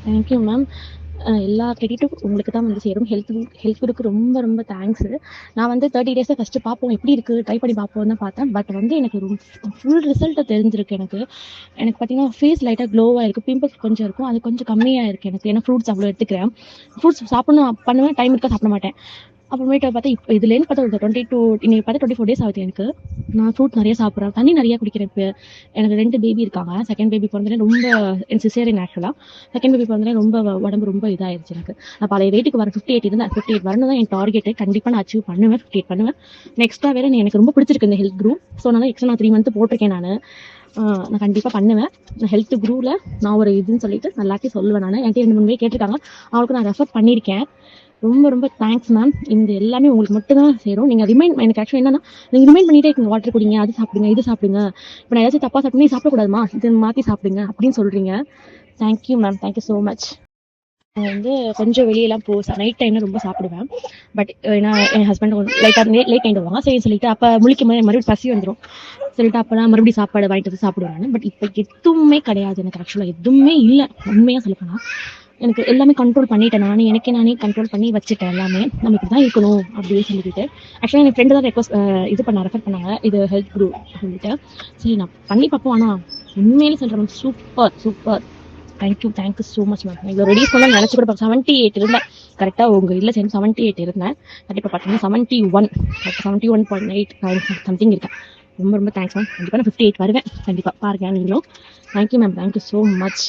Thank you ma'am. எல்லா கிரெடிட்டும் உங்களுக்கு தான் வந்து சேரும். ஹெல்த் குரூப்க்கு ரொம்ப ரொம்ப தேங்க்ஸு. நான் வந்து 30 டேஸாக ஃபஸ்ட்டு பார்ப்போம் எப்படி இருக்குது ட்ரை பண்ணி பார்ப்போம் தான் பார்த்தேன். பட் வந்து எனக்கு ஃபுல் ரிசல்ட்டை தெரிஞ்சிருக்கு எனக்கு. எனக்கு பார்த்தீங்கன்னா ஃபேஸ் லைட்டாக க்ளோவாக இருக்குது, பிம்பிள்ஸ் கொஞ்சம் இருக்கும், அது கொஞ்சம் கம்மியாக இருக்குது எனக்கு. ஏன்னா ஃப்ரூட்ஸ் அவ்வளோ எடுத்துக்கிறேன். ஃப்ரூட்ஸ் சாப்பிடணும் பண்ணுவேன், டைம் இருக்கா சாப்பிட மாட்டேன். அப்புறமேட்டு பார்த்தா இப்போ இதுலேருந்து பார்த்தா ஒரு 22 இன்னைக்கு பார்த்தா 24 டேஸ் ஆகுது எனக்கு. நான் ஃப்ரூட் நிறைய சாப்பிட்றேன், தண்ணி நிறைய குடிக்கிறேன். இப்போ எனக்கு 2 பேபி இருக்காங்க. செகண்ட் பேபி பிறந்தோடனே ரொம்ப எனக்கு சிசேரியன் ஆக்சுவலாக. செகண்ட் பேபி பிறந்தோடனே ரொம்ப உடம்பு ரொம்ப இதாகிடுச்சு எனக்கு. நான் பழைய வெயிட்டுக்கு வர 58 இருந்தேன். 58 வரணும் தான் என் டார்கெட்டு. கண்டிப்பாக நான் அச்சீவ் பண்ணுவேன், 58 பண்ணுவேன். நெக்ஸ்ட்டாக வேறு எனக்கு ரொம்ப பிடிச்சிருக்கு இந்த ஹெல்த் குரூப். ஸோ நான் எக்ஸ்ட்ரா நான் 3 மந்த் போட்டிருக்கேன் நான் கண்டிப்பாக பண்ணுவேன். நான் ஹெல்த் குரூவில் நான் ஒரு இதுன்னு சொல்லிட்டு நல்லாட்டி சொல்லுவேன். நான் என்கிட்ட 2-3 பேர் கேட்டிருக்காங்க, அவங்களுக்கு நான் ரெஃபர் பண்ணியிருக்கேன். ரொம்ப ரொம்ப தேங்க்ஸ் மேம். இந்த எல்லாமே உங்களுக்கு மட்டும் தான் சேரும். நீங்கள் எனக்கு ஆக்சுவலி என்னன்னா, நீங்கள் ரிமைண்ட் பண்ணிட்டே இருக்கீங்க, வாட்டர் குடிங்க, அது சாப்பிடுங்க, இது சாப்பிடுங்க. இப்போ நான் ஏதாச்சும் தப்பாக சாப்பிட்டு சாப்பிடக்கூடாதுமா, இது மாற்றி சாப்பிடுங்க அப்படின்னு சொல்கிறீங்க. Thank you ma'am, thank you so much. நான் வந்து கொஞ்சம் வெளியெல்லாம் நைட் டைமில் ரொம்ப சாப்பிடுவேன். பட் ஏன்னா என் ஹஸ்பண்ட் லைட்டாக லேட் நைட் வருவாங்க, சரி சொல்லிட்டு அப்போ முழிக்கும் போது மறுபடியும் பசி வந்துடும் சொல்லிட்டு அப்போ நான் மறுபடியும் சாப்பாடு வாங்கிட்டு வந்து சாப்பிடுவேன். பட் இப்போ எதுவுமே கிடையாது எனக்கு, ஆக்சுவலாக எதுவுமே இல்லை. உண்மையாக சொல்லப்போனால் எனக்கு எல்லாமே கண்ட்ரோல் பண்ணிட்டேன். நானே கண்ட்ரோல் பண்ணி வச்சுட்டேன் எல்லாமே. நம்ம இப்படி தான் இருக்கணும் அப்படின்னு சொல்லிட்டு. ஆக்சுவலாக என் ஃப்ரெண்டு தான் ரெஃபர் பண்ணாங்க இது ஹெல்த் குரூப் சொல்லிட்டு. சரி நான் பண்ணி பார்ப்போம். ஆனால் உண்மையிலே சொல்கிறேன் ma'am, super. Thank you so much ma'am. இவ்வளோ ரெடியூஸ் பண்ண நினச்சி கூட 78 இருந்தேன் கரெக்டாக. உங்கள் இதில் சேர்ந்து 78 இருந்தேன். கண்டிப்பாக பார்த்தீங்கன்னா 71.8 சம்திங் இருக்கேன். ரொம்ப ரொம்ப தேங்க்ஸ் மேம். கண்டிப்பாக நான் 58 வருவேன் கண்டிப்பாக. பாருங்க நீங்களும். Thank you ma'am, thank you so much.